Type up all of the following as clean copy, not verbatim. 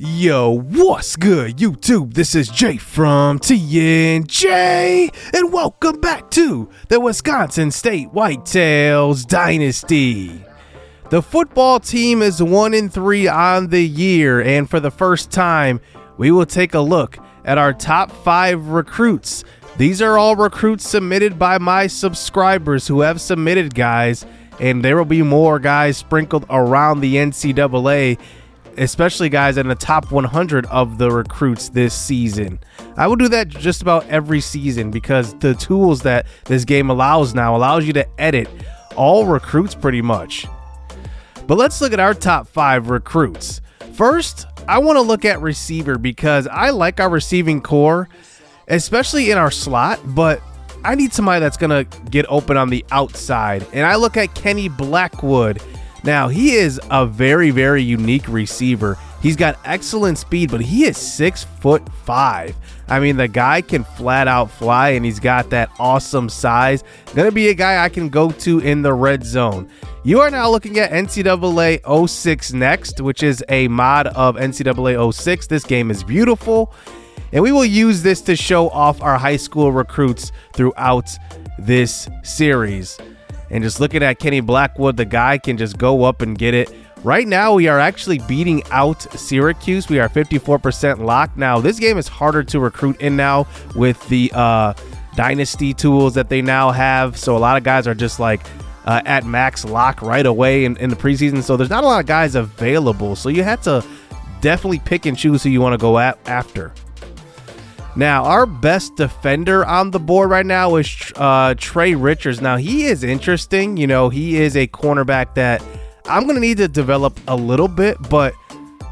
Yo, what's good, YouTube? This is Jay from TNJ, and welcome back to the Wisconsin State Whitetails Dynasty. The football team is 1-3 on the year, and for the first time, we will take a look at our top 5 recruits. These are all recruits submitted by my subscribers who have submitted guys, and there will be more guys sprinkled around the NCAA, especially guys in the top 100 of the recruits this season. I will do that just about every season because the tools that this game allows you to edit all recruits pretty much. But let's look at our top 5 recruits. First, I want to look at receiver because I like our receiving core, especially in our slot, but I need somebody that's going to get open on the outside. And I look at Kenny Blackwood. Now, he is a very, very unique receiver. He's got excellent speed, but he is 6'5". I mean, the guy can flat out fly, and he's got that awesome size. Gonna be a guy I can go to in the red zone. You are now looking at NCAA 06 next, which is a mod of NCAA 06. This game is beautiful, and we will use this to show off our high school recruits throughout this series. And just looking at Kenny Blackwood, the guy can just go up and get it. Right now, we are actually beating out Syracuse. We are 54% locked. Now, this game is harder to recruit in now with the dynasty tools that they now have. So a lot of guys are just like at max lock right away in the preseason. So there's not a lot of guys available. So you have to definitely pick and choose who you want to go after. Now, our best defender on the board right now is Trey Richards. Now, he is interesting. You know, he is a cornerback that I'm going to need to develop a little bit. But,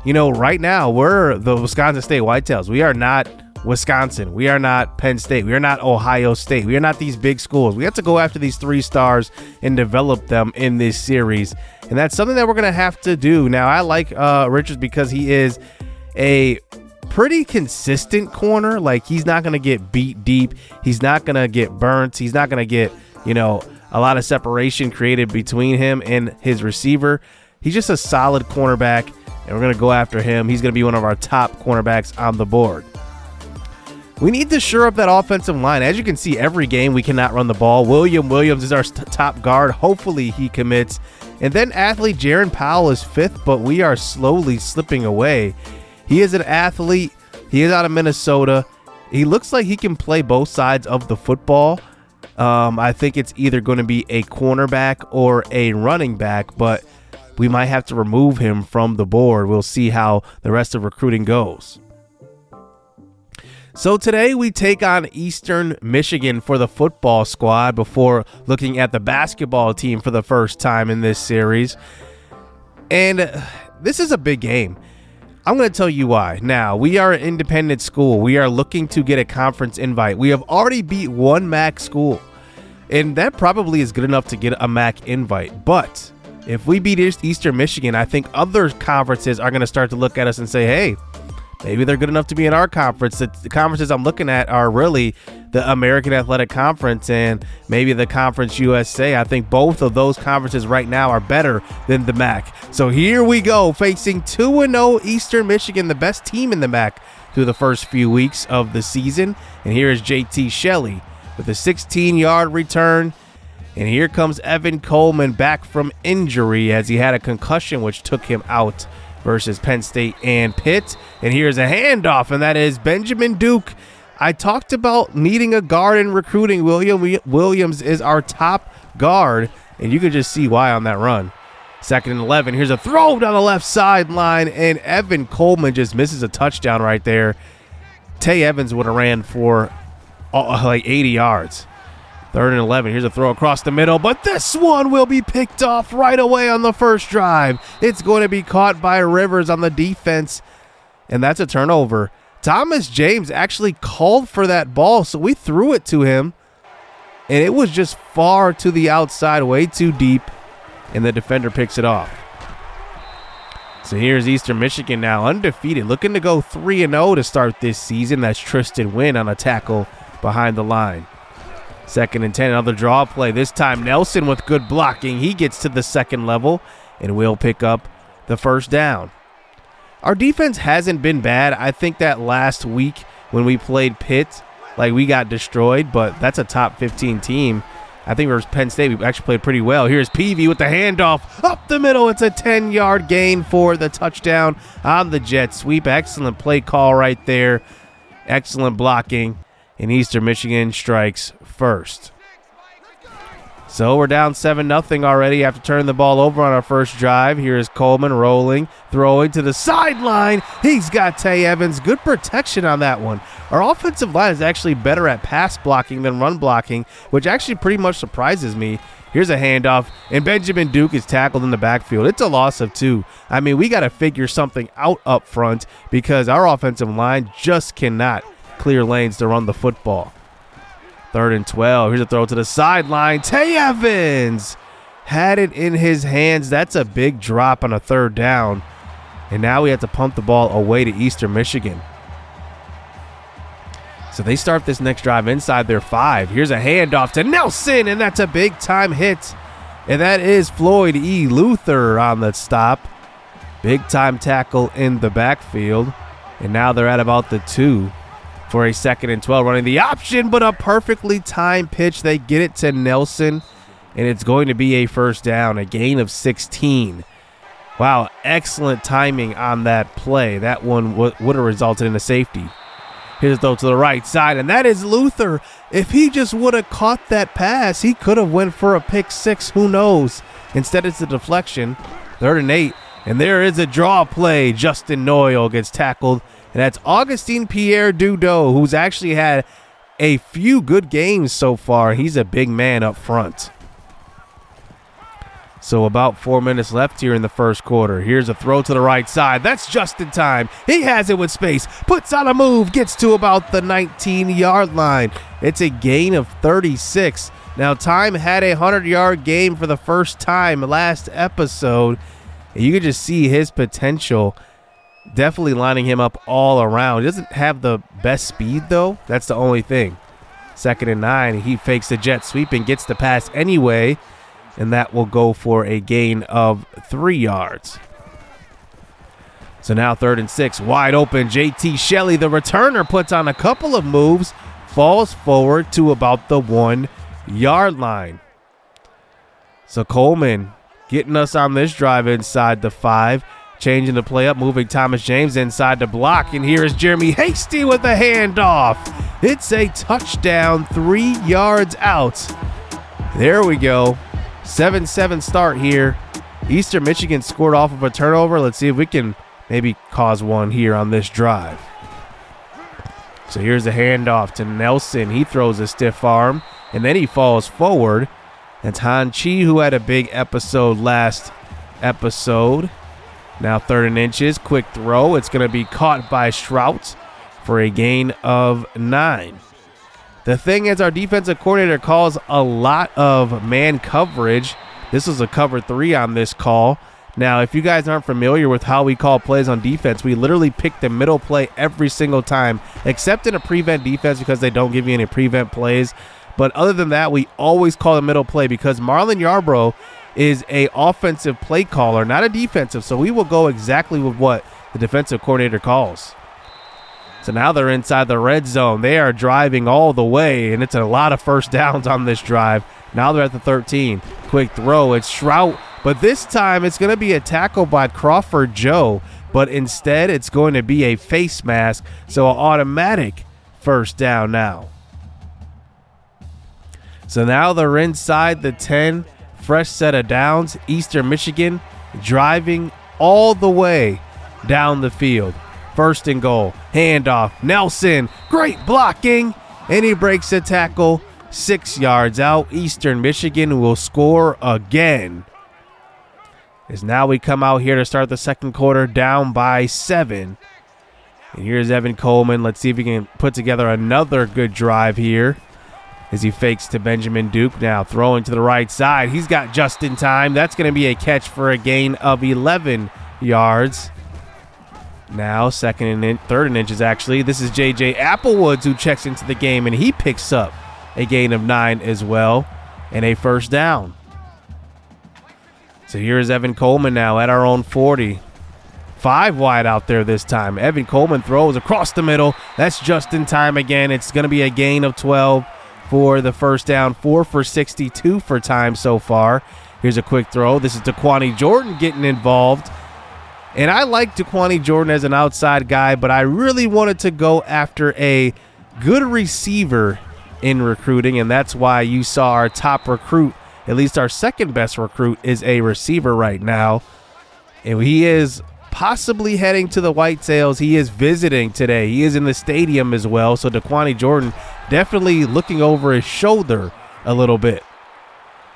you know, right now, we're the Wisconsin State Whitetails. We are not Wisconsin. We are not Penn State. We are not Ohio State. We are not these big schools. We have to go after these 3 stars and develop them in this series. And that's something that we're going to have to do. Now, I like Richards because he is a pretty consistent corner. Like, he's not going to get beat deep. He's not going to get burnt. He's not going to get, you know, a lot of separation created between him and his receiver. He's just a solid cornerback, and we're going to go after him. He's going to be one of our top cornerbacks on the board. We need to shore up that offensive line. As you can see, every game we cannot run the ball. Williams is our top guard. Hopefully he commits. And then athlete Jaron Powell is 5th, but we are slowly slipping away. He is an athlete. He is out of Minnesota. He looks like he can play both sides of the football. I think it's either going to be a cornerback or a running back, but we might have to remove him from the board. We'll see how the rest of recruiting goes. So today we take on Eastern Michigan for the football squad before looking at the basketball team for the first time in this series. And this is a big game. I'm going to tell you why. Now, we are an independent school. We are looking to get a conference invite. We have already beat one MAC school, and that probably is good enough to get a MAC invite. But if we beat Eastern Michigan, I think other conferences are going to start to look at us and say, hey, maybe they're good enough to be in our conference. The conferences I'm looking at are really the American Athletic Conference and maybe the Conference USA. I think both of those conferences right now are better than the MAC. So here we go, facing 2-0 Eastern Michigan, the best team in the MAC through the first few weeks of the season. And here is JT Shelley with a 16-yard return. And here comes Evan Coleman back from injury as he had a concussion which took him out versus Penn State and Pitt. And here's a handoff, and that is Benjamin Duke. I talked about needing a guard in recruiting. Williams is our top guard, and you can just see why on that run. 2nd and 11. Here's a throw down the left sideline, and Evan Coleman just misses a touchdown right there. Tay Evans would have ran for like 80 yards. 3rd and 11. Here's a throw across the middle, but this one will be picked off right away on the first drive. It's going to be caught by Rivers on the defense, and that's a turnover. Thomas James actually called for that ball, so we threw it to him, and it was just far to the outside, way too deep, and the defender picks it off. So here's Eastern Michigan now, undefeated, looking to go 3-0 to start this season. That's Tristan Wynn on a tackle behind the line. 2nd and 10, another draw play. This time Nelson with good blocking. He gets to the second level and will pick up the first down. our defense hasn't been bad. I think that last week when we played Pitt, like, we got destroyed, but that's a top 15 team. I think versus Penn State, we actually played pretty well. Here's Peavy with the handoff up the middle. It's a 10-yard gain for the touchdown on the jet sweep. Excellent play call right there. Excellent blocking. And Eastern Michigan strikes first. So we're down 7-0 already after turning the ball over on our first drive. Here is Coleman rolling, throwing to the sideline. He's got Tay Evans. Good protection on that one. Our offensive line is actually better at pass blocking than run blocking, which actually pretty much surprises me. Here's a handoff, and Benjamin Duke is tackled in the backfield. It's a loss of 2. I mean, we got to figure something out up front because our offensive line just cannot clear lanes to run the football. 3rd and 12. Here's a throw to the sideline. Tay Evans had it in his hands. That's a big drop on a 3rd down. And now we have to pump the ball away to Eastern Michigan. So they start this next drive inside their 5. Here's a handoff to Nelson, and that's a big-time hit. And that is Floyd E. Luther on the stop. Big-time tackle in the backfield. And now they're at about the 2. For a 2nd and 12, running the option, but a perfectly timed pitch. They get it to Nelson, and it's going to be a 1st down, a gain of 16. Wow, excellent timing on that play. That one would have resulted in a safety. Here's a throw to the right side, and that is Luther. If he just would have caught that pass, he could have went for a pick 6. Who knows? Instead, it's a deflection. 3rd and 8, and there is a draw play. Justin Noyle gets tackled. And that's Augustine Pierre Dudeau, who's actually had a few good games so far. He's a big man up front. So about 4 minutes left here in the first quarter. Here's a throw to the right side. That's just in time. He has it with space. Puts on a move. Gets to about the 19-yard line. It's a gain of 36. Now, Time had a 100-yard game for the first time last episode. And you can just see his potential. Definitely lining him up all around. He doesn't have the best speed, though. That's the only thing. 2nd and 9. He fakes the jet sweep and gets the pass anyway. And that will go for a gain of 3 yards. So now 3rd and 6. Wide open. JT Shelley, the returner, puts on a couple of moves. Falls forward to about the 1-yard line. So Coleman getting us on this drive inside the 5. Changing the play up, moving Thomas James inside the block. And here is Jeremy Hasty with a handoff. It's a touchdown, 3 yards out. There we go. 7-7 start here. Eastern Michigan scored off of a turnover. Let's see if we can maybe cause one here on this drive. So here's a handoff to Nelson. He throws a stiff arm, and then he falls forward. That's Han Chi, who had a big episode last episode. Now 3rd and inches, quick throw. It's going to be caught by Shoutout for a gain of 9. The thing is, our defensive coordinator calls a lot of man coverage. This was a cover 3 on this call. Now, if you guys aren't familiar with how we call plays on defense, we literally pick the middle play every single time, except in a prevent defense because they don't give you any prevent plays. But other than that, we always call the middle play because Marlon Yarbrough is a offensive play caller, not a defensive. So we will go exactly with what the defensive coordinator calls. So now they're inside the red zone. They are driving all the way, and it's a lot of 1st downs on this drive. Now they're at the 13. Quick throw. It's Shoutout, but this time it's going to be a tackle by Crawford Joe, but instead it's going to be a face mask, so an automatic 1st down now. So now they're inside the 10. Fresh set of downs. Eastern Michigan driving all the way down the field. 1st and goal. Handoff. Nelson. Great blocking. And he breaks a tackle 6 yards out. Eastern Michigan will score again. As now we come out here to start the 2nd quarter down by 7. And here's Evan Coleman. Let's see if he can put together another good drive here. As he fakes to Benjamin Duke, now throwing to the right side. He's got just in time. That's going to be a catch for a gain of 11 yards. Now 2nd and 3rd and inches actually. This is J.J. Applewoods who checks into the game, and he picks up a gain of 9 as well and a 1st down. So here's Evan Coleman now at our own 40. 5 wide out there this time. Evan Coleman throws across the middle. That's just in time again. It's going to be a gain of 12 for the first down. 4 for 62 for time so far. Here's a quick throw. This is Daquani Jordan getting involved. And I like Daquani Jordan as an outside guy, but I really wanted to go after a good receiver in recruiting, and that's why you saw our top recruit, at least our second best recruit, is a receiver right now. And he is possibly heading to the Whitetails. He is visiting today. He is in the stadium as well, so Daquani Jordan definitely looking over his shoulder a little bit.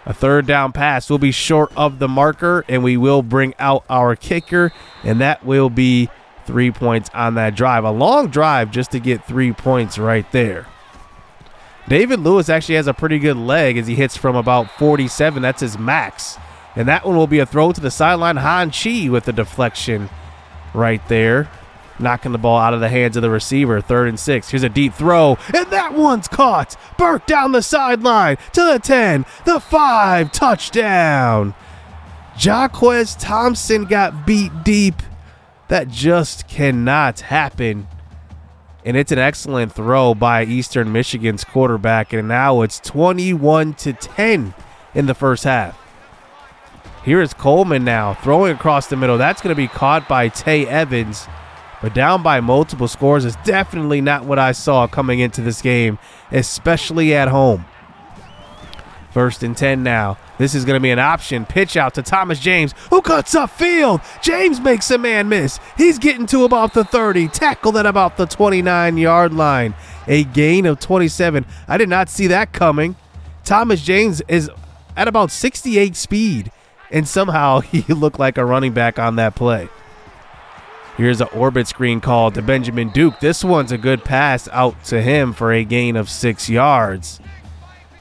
A third down pass will be short of the marker, and we will bring out our kicker, and that will be 3 points on that drive. A long drive just to get 3 points right there. David Lewis actually has a pretty good leg as he hits from about 47. That's his max. And that one will be a throw to the sideline. Han Chi with the deflection right there, knocking the ball out of the hands of the receiver. 3rd and 6. Here's a deep throw, and that one's caught. Burke down the sideline to the 10, the 5, touchdown. Jaquez Thompson got beat deep. That just cannot happen. And it's an excellent throw by Eastern Michigan's quarterback, and now it's 21-10 in the first half. Here is Coleman now throwing across the middle. That's going to be caught by Tay Evans. But down by multiple scores is definitely not what I saw coming into this game, especially at home. 1st and 10 now. This is going to be an option. Pitch out to Thomas James, who cuts upfield. James makes a man miss. He's getting to about the 30. Tackled at about the 29-yard line. A gain of 27. I did not see that coming. Thomas James is at about 68 speed, and somehow he looked like a running back on that play. Here's an orbit screen call to Benjamin Duke. This one's a good pass out to him for a gain of 6 yards.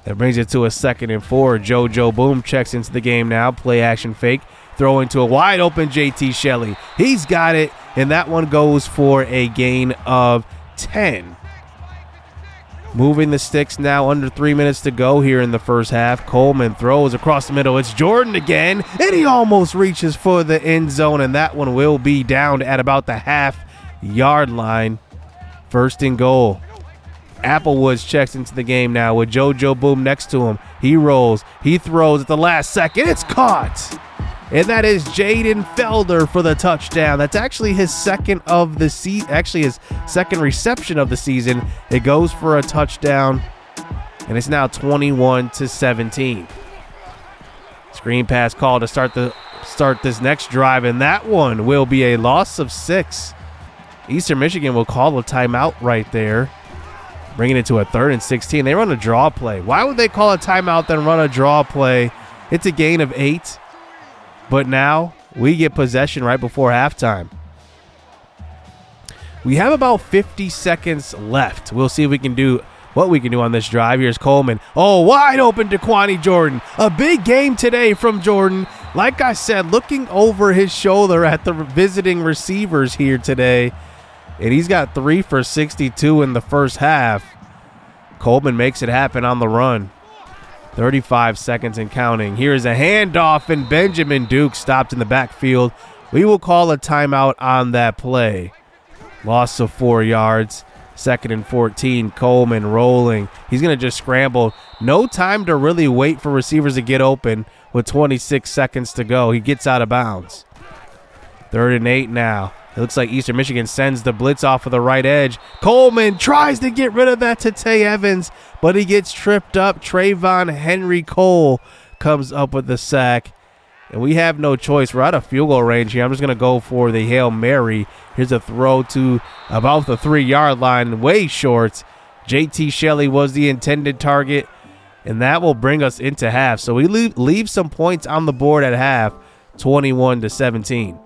That brings it to a 2nd and 4. JoJo Boom checks into the game now. Play action fake. Throw into a wide open JT Shelley. He's got it, and that one goes for a gain of 10. Moving the sticks now, under 3 minutes to go here in the first half. Coleman throws across the middle. It's Jordan again, and he almost reaches for the end zone, and that one will be down at about the half-yard line. 1st and goal. Applewoods checks into the game now with JoJo Boom next to him. He rolls. He throws at the last second. It's caught. And that is Jaden Felder for the touchdown. That's actually his second of the season. Actually, his second reception of the season. It goes for a touchdown, and it's now 21-17. Screen pass call to start this next drive, and that one will be a loss of 6. Eastern Michigan will call a timeout right there, bringing it to a 3rd and 16. They run a draw play. Why would they call a timeout then run a draw play? It's a gain of 8. But now we get possession right before halftime. We have about 50 seconds left. We'll see if we can do what we can do on this drive. Here's Coleman. Oh, wide open to Daquani Jordan. A big game today from Jordan. Like I said, looking over his shoulder at the visiting receivers here today. And he's got 3 for 62 in the first half. Coleman makes it happen on the run. 35 seconds and counting. Here's a handoff, and Benjamin Duke stopped in the backfield. We will call a timeout on that play. Loss of 4 yards. 2nd and 14. Coleman rolling. He's going to just scramble. No time to really wait for receivers to get open with 26 seconds to go. He gets out of bounds. 3rd and 8 now. It looks like Eastern Michigan sends the blitz off of the right edge. Coleman tries to get rid of that to Tay Evans, but he gets tripped up. Trayvon Henry Cole comes up with the sack, and we have no choice. We're out of field goal range here. I'm just going to go for the Hail Mary. Here's a throw to about the 3-yard line, way short. JT Shelley was the intended target, and that will bring us into half. So we leave some points on the board at half, 21-17.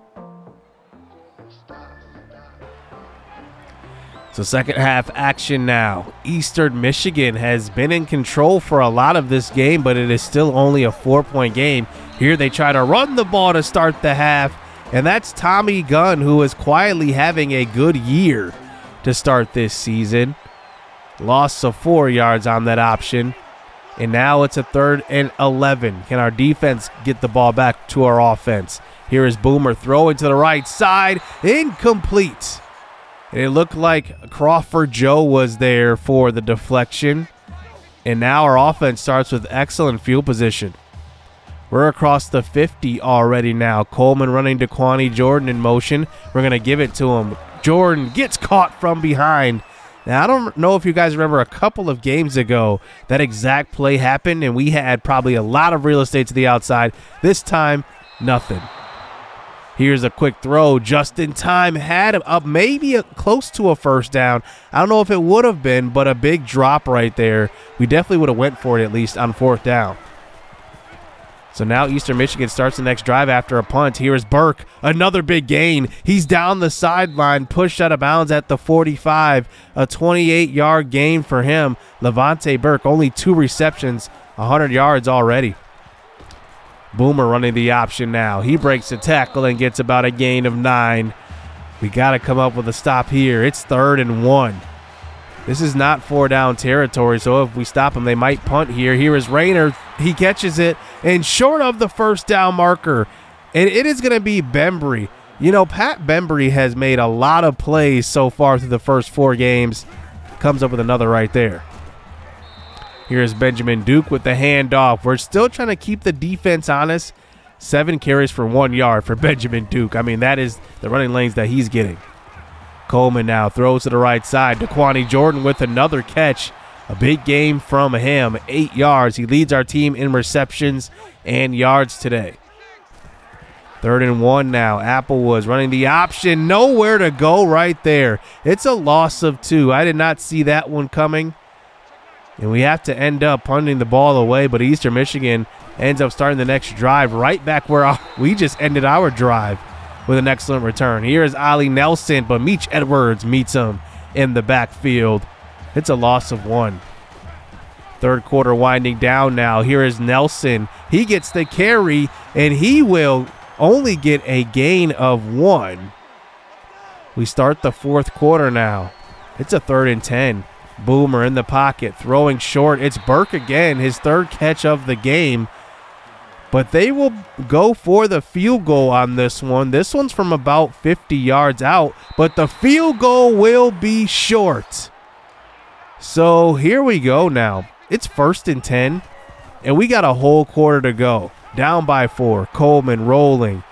So second half action now. Eastern Michigan has been in control for a lot of this game, but it is still only a 4-point game. Here they try to run the ball to start the half, and that's Tommy Gunn, who is quietly having a good year to start this season. Loss of 4 yards on that option, and now it's a 3rd and 11. Can our defense get the ball back to our offense? Here is Boomer throwing to the right side. Incomplete. And it looked like Crawford Joe was there for the deflection. And now our offense starts with excellent field position. We're across the 50 already now. Coleman running to Quani Jordan in motion. We're going to give it to him. Jordan gets caught from behind. Now, I don't know if you guys remember a couple of games ago that exact play happened, and we had probably a lot of real estate to the outside. This time, nothing. Here's a quick throw just in time. Had maybe close to a first down. I don't know if it would have been, but a big drop right there. We definitely would have went for it at least on fourth down. So now Eastern Michigan starts the next drive after a punt. Here is Burke, another big gain. He's down the sideline, pushed out of bounds at the 45. A 28-yard gain for him. Levante Burke, only 2 receptions, 100 yards already. Boomer running the option now. He breaks the tackle and gets about a gain of 9. We got to come up with a stop here. It's 3rd and 1. This is not 4-down territory, so if we stop him, they might punt here. Here is Rayner. He catches it, and short of the first down marker, and it is going to be Bembry. You know, Pat Bembry has made a lot of plays so far through the first 4 games. Comes up with another right there. Here's Benjamin Duke with the handoff. We're still trying to keep the defense honest. 7 carries for 1 yard for Benjamin Duke. I mean, that is the running lanes that he's getting. Coleman now throws to the right side. Quani Jordan with another catch. A big game from him. 8 yards. He leads our team in receptions and yards today. 3rd and 1 now. Applewood's running the option. Nowhere to go right there. It's a loss of 2. I did not see that one coming. And we have to end up punting the ball away, but Eastern Michigan ends up starting the next drive right back where we just ended our drive with an excellent return. Here is Ollie Nelson, but Meech Edwards meets him in the backfield. It's a loss of 1. 3rd quarter winding down now. Here is Nelson. He gets the carry, and he will only get a gain of 1. We start the 4th quarter now. It's a 3rd and 10. Boomer in the pocket, throwing short. It's Burke again, his 3rd catch of the game. But they will go for the field goal on this one. This one's from about 50 yards out, but the field goal will be short. So here we go now. It's 1st and 10, and we got a whole quarter to go. Down by 4. Coleman rolling.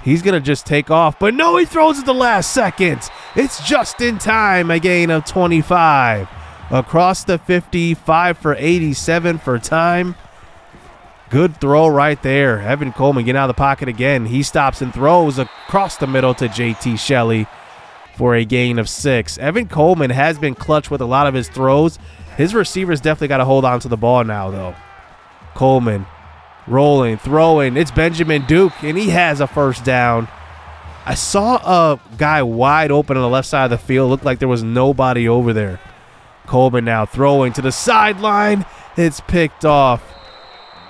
He's going to just take off, but no, he throws at the last second. It's just in time, a gain of 25. Across the 50, 5 for 87 for time. Good throw right there. Evan Coleman getting out of the pocket again. He stops and throws across the middle to JT Shelley for a gain of 6. Evan Coleman has been clutch with a lot of his throws. His receivers definitely got to hold on to the ball now, though. Coleman rolling, throwing. It's Benjamin Duke, and he has a first down. I saw a guy wide open on the left side of the field. Looked like there was nobody over there. Coleman now throwing to the sideline. It's picked off.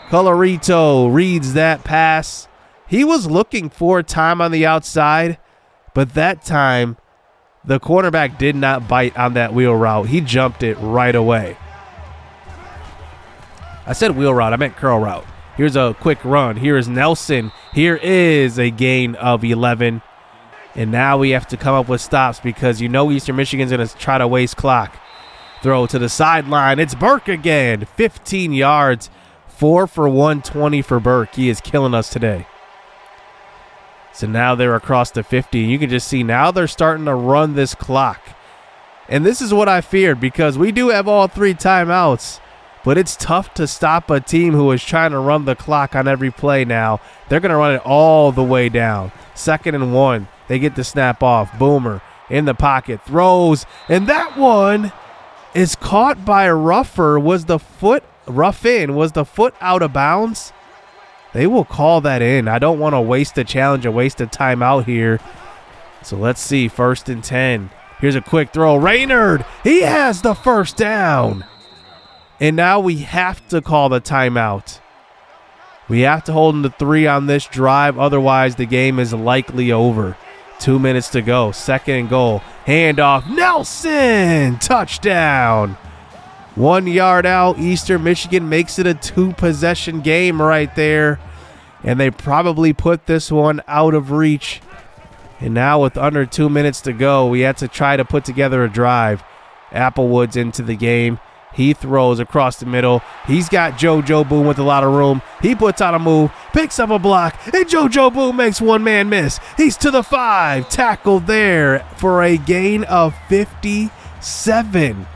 Colorito reads that pass. He was looking for time on the outside, but that time the cornerback did not bite on that wheel route. He jumped it right away. I said wheel route. I meant curl route. Here's a quick run. Here is Nelson. Here is a gain of 11. And now we have to come up with stops because you know Eastern Michigan's going to try to waste clock. Throw to the sideline. It's Burke again. 15 yards. 4 for 120 for Burke. He is killing us today. So now they're across the 50. You can just see now they're starting to run this clock. And this is what I feared because we do have all 3 timeouts. But it's tough to stop a team who is trying to run the clock on every play now. They're going to run it all the way down. 2nd and 1. They get the snap off. Boomer in the pocket. Throws. And that one is caught by a rougher. Was the foot out of bounds? They will call that in. I don't want to waste a challenge or waste a timeout here. So let's see. 1st and 10. Here's a quick throw. Raynard. He has the first down. And now we have to call the timeout. We have to hold them to 3 on this drive. Otherwise, the game is likely over. 2 minutes to go. 2nd and goal. Handoff. Nelson. Touchdown. 1 yard out. Eastern Michigan makes it a 2-possession game right there. And they probably put this one out of reach. And now with under 2 minutes to go, we had to try to put together a drive. Applewood's into the game. He throws across the middle. He's got JoJo Boone with a lot of room. He puts on a move, picks up a block, and JoJo Boone makes one man miss. He's to the 5, tackled there for a gain of 57.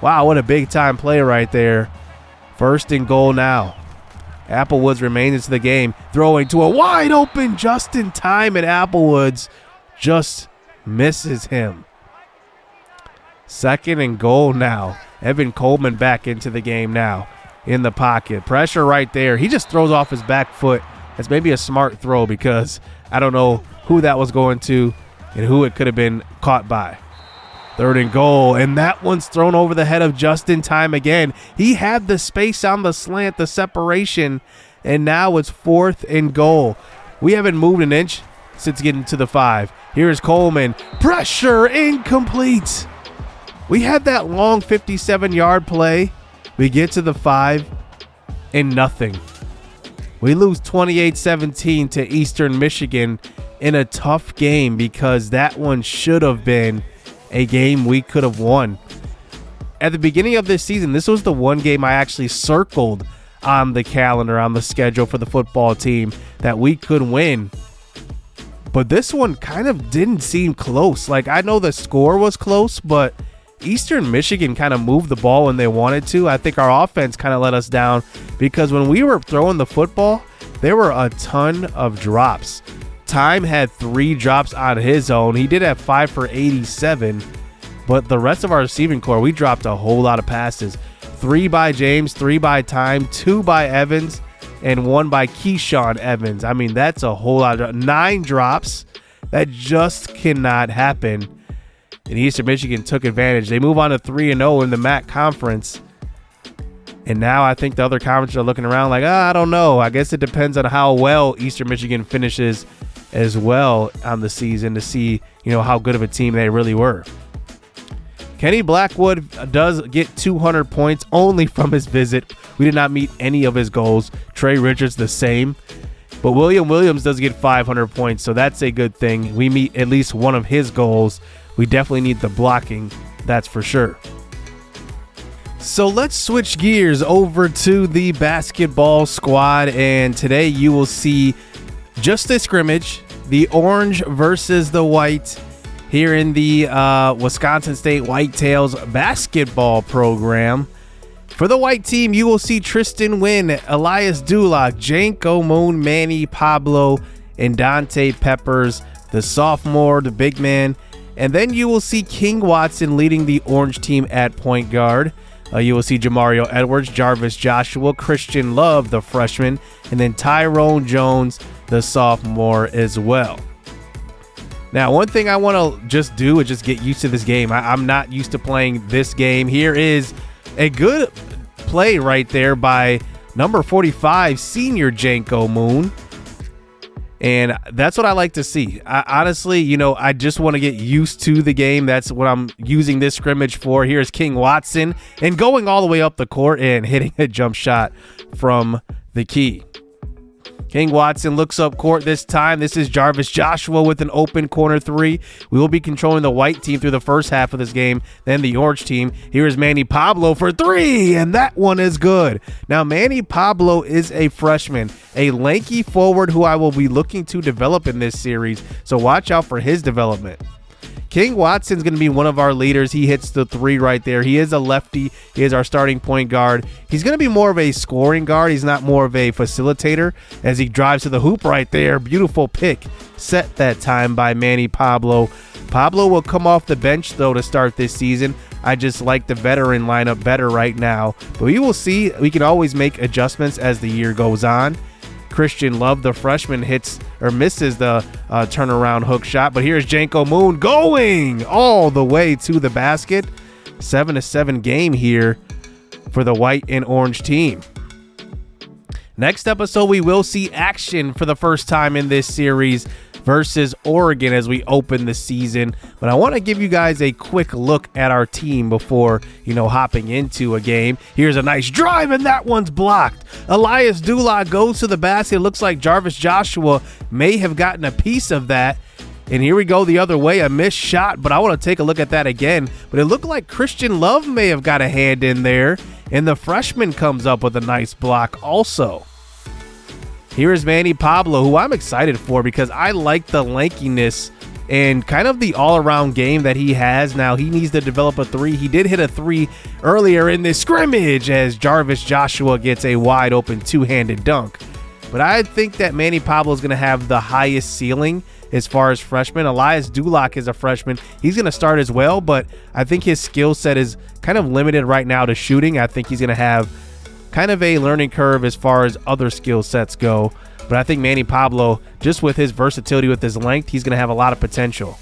Wow, what a big time play right there. 1st and goal now. Applewoods remains into the game, throwing to a wide open just in time, and Applewoods just misses him. 2nd and goal now. Evan Coleman back into the game now in the pocket. Pressure right there. He just throws off his back foot. That's maybe a smart throw because I don't know who that was going to and who it could have been caught by. 3rd and goal, and that one's thrown over the head of just in time again. He had the space on the slant, the separation, and now it's 4th and goal. We haven't moved an inch since getting to the 5. Here's Coleman. Pressure incomplete. We had that long 57-yard play. We get to the 5 and nothing. We lose 28-17 to Eastern Michigan in a tough game because that one should have been a game we could have won. At the beginning of this season, this was the one game I actually circled on the calendar, on the schedule for the football team that we could win. But this one kind of didn't seem close. Like, I know the score was close, but Eastern Michigan kind of moved the ball when they wanted to. I think our offense kind of let us down because when we were throwing the football, there were a ton of drops. Time had 3 drops on his own. He did have 5 for 87, but the rest of our receiving core, we dropped a whole lot of passes. 3 by James, 3 by Time, 2 by Evans, and 1 by Keyshawn Evans. I mean, that's a whole lot of 9 drops. That just cannot happen. And Eastern Michigan took advantage. They move on to 3-0 in the MAC conference. And now I think the other conferences are looking around like, I don't know. I guess it depends on how well Eastern Michigan finishes as well on the season to see, how good of a team they really were. Kenny Blackwood does get 200 points only from his visit. We did not meet any of his goals. Trey Richards the same. But William Williams does get 500 points, so that's a good thing. We meet at least one of his goals. We definitely need the blocking, that's for sure. So let's switch gears over to the basketball squad, and today you will see just a scrimmage, the orange versus the white, here in the Wisconsin State Whitetails basketball program. For the white team, you will see Tristan Wynn, Elias Dulac, Janko Moon, Manny Pablo, and Dante Peppers, the sophomore, the big man. And then you will see King Watson leading the orange team at point guard. You will see Jamario Edwards, Jarvis Joshua, Christian Love, the freshman, and then Tyrone Jones, the sophomore as well. Now, one thing I want to just do is just get used to this game. I'm not used to playing this game. Here is a good play right there by number 45, senior Janko Moon. And that's what I like to see. Honestly, I just want to get used to the game. That's what I'm using this scrimmage for. Here's King Watson and going all the way up the court and hitting a jump shot from the key. King Watson looks up court this time. This is Jarvis Joshua with an open corner 3. We will be controlling the white team through the first half of this game, then the orange team. Here is Manny Pablo for 3, and that one is good. Now, Manny Pablo is a freshman, a lanky forward who I will be looking to develop in this series, so watch out for his development. King Watson's going to be one of our leaders. He hits the 3 right there. He is a lefty. He is our starting point guard. He's going to be more of a scoring guard. He's not more of a facilitator as he drives to the hoop right there. Beautiful pick set that time by Manny Pablo. Pablo will come off the bench, though, to start this season. I just like the veteran lineup better right now. But we will see. We can always make adjustments as the year goes on. Christian Love, the freshman, misses the turnaround hook shot. But here's Janko Moon going all the way to the basket. 7-7 game here for the white and orange team. Next episode, we will see action for the first time in this series. versus Oregon as we open the season. But I want to give you guys a quick look at our team before, hopping into a game. Here's a nice drive, and that one's blocked. Elias Dulac goes to the basket. It looks like Jarvis Joshua may have gotten a piece of that. And here we go the other way, a missed shot, but I want to take a look at that again. But it looked like Christian Love may have got a hand in there, and the freshman comes up with a nice block also. Here is Manny Pablo, who I'm excited for because I like the lankiness and kind of the all-around game that he has. Now, he needs to develop a three. He did hit a three earlier in this scrimmage as Jarvis Joshua gets a wide-open two-handed dunk. But I think that Manny Pablo is going to have the highest ceiling as far as freshman. Elias Dulac is a freshman. He's going to start as well, but I think his skill set is kind of limited right now to shooting. I think he's going to have kind of a learning curve as far as other skill sets go. But I think Manny Pablo, just with his versatility, with his length, he's going to have a lot of potential.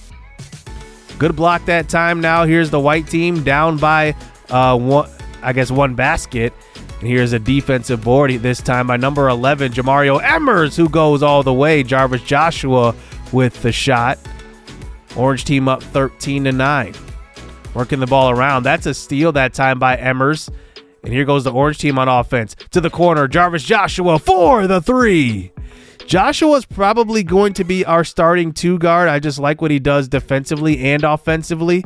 Good block that time. Now here's the white team down by one basket. And here's a defensive board this time by number 11, Jamario Emmers, who goes all the way. Jarvis Joshua with the shot. Orange team up 13-9. Working the ball around. That's a steal that time by Emmers. And here goes the orange team on offense. To the corner, Jarvis Joshua for the three. Joshua's probably going to be our starting two guard. I just like what he does defensively and offensively.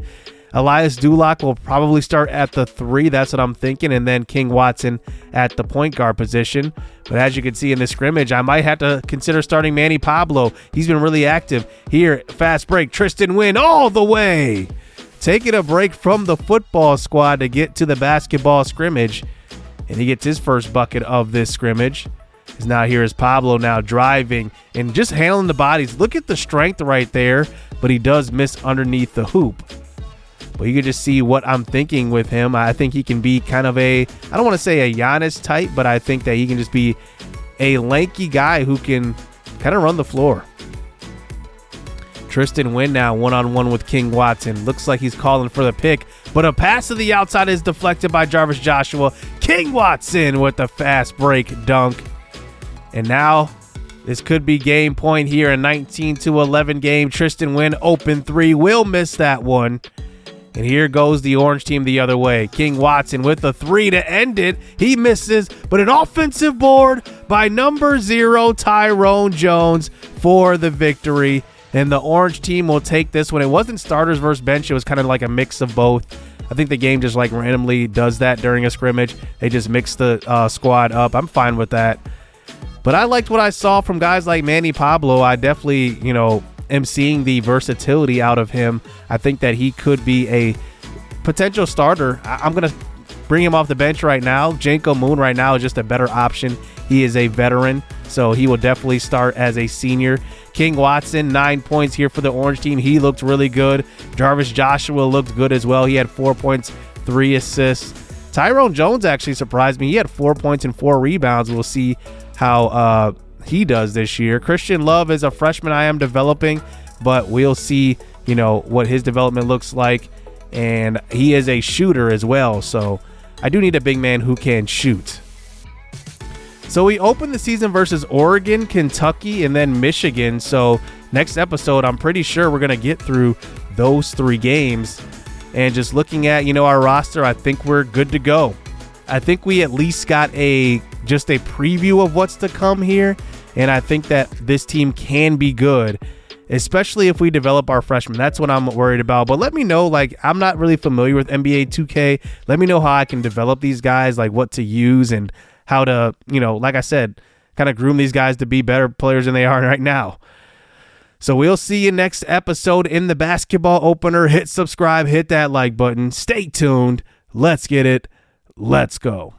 Elias Dulac will probably start at the three. That's what I'm thinking. And then King Watson at the point guard position. But as you can see in this scrimmage, I might have to consider starting Manny Pablo. He's been really active. Here, fast break. Tristan Wynn all the way. Taking a break from the football squad to get to the basketball scrimmage. And he gets his first bucket of this scrimmage. Now here is Pablo now driving and just handling the bodies. Look at the strength right there. But he does miss underneath the hoop. But you can just see what I'm thinking with him. I think he can be kind of I don't want to say a Giannis type, but I think that he can just be a lanky guy who can kind of run the floor. Tristan Wynn now one-on-one with King Watson. Looks like he's calling for the pick, but a pass to the outside is deflected by Jarvis Joshua. King Watson with the fast break dunk. And now this could be game point here, a 19-11 game. Tristan Wynn open three, will miss that one. And here goes the orange team the other way. King Watson with the three to end it. He misses, but an offensive board by number 0, Tyrone Jones for the victory. And the orange team will take this one. It wasn't starters versus bench. It was kind of like a mix of both. I think the game just like randomly does that during a scrimmage. They just mix the squad up. I'm fine with that. But I liked what I saw from guys like Manny Pablo. I definitely, am seeing the versatility out of him. I think that he could be a potential starter. I'm going to bring him off the bench right now. Janko Moon right now is just a better option. He is a veteran, so he will definitely start as a senior. King Watson, 9 points here for the orange team. He looked really good. Jarvis Joshua looked good as well. He had 4 points, 3 assists. Tyrone Jones actually surprised me. He had 4 points and 4 rebounds. We'll see how he does this year. Christian Love is a freshman I am developing, but we'll see, what his development looks like. And he is a shooter as well, so I do need a big man who can shoot. So we open the season versus Oregon, Kentucky, and then Michigan. So next episode, I'm pretty sure we're going to get through those 3 games. And just looking at, our roster, I think we're good to go. I think we at least got just a preview of what's to come here. And I think that this team can be good, especially if we develop our freshmen. That's what I'm worried about. But let me know, I'm not really familiar with NBA 2K. Let me know how I can develop these guys, what to use and how to, like I said, kind of groom these guys to be better players than they are right now. So we'll see you next episode in the basketball opener. Hit subscribe, hit that like button. Stay tuned. Let's get it. Let's go.